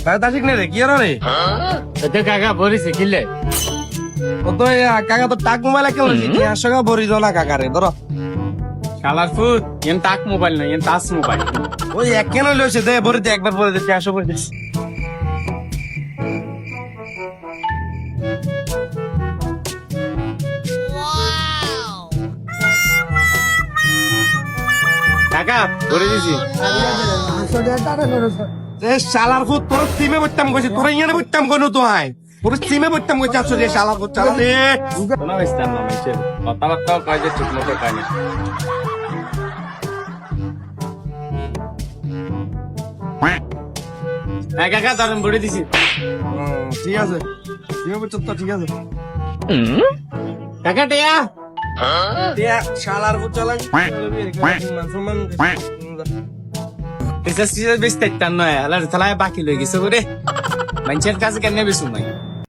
তা ঠিক নেই রে কি আর রে তো কাকা বলিছে কিলে ও তো কাকা তো টাক মোবাইল কেন লইছি 500 টাকা ভরি দাও না কাকা রে ধরো কালার ফুড এন টাক মোবাইল না এন টাচ মোবাইল ওই এক কেন লইছে দে ভরি দে একবার ভরি দে 500 ভরি দে কাকা বলে দিছি শালার ফুট তোর সিমে বইতাম কইছি তোর ইয়ানে বইতাম কোন তো আই তোর সিমে বইতাম কইছি আসো যে শালার ফুট চালা দে কোনো ইস্তার না মাইছে কথাবার্তাও কাজে ঠিক মতো কাজ হ্যাঁ কাকা তখন বলে দিছি ঠিক আছে সিমে বইতাম তো ঠিক আছে কাকা টিয়া দিয়া শালার ফুট চালা রিসার্চ বেশ তেতান্ন নয় আলার থালায় বাকি লই গেছে করে মানুষের কাছে কেন বেশি নাই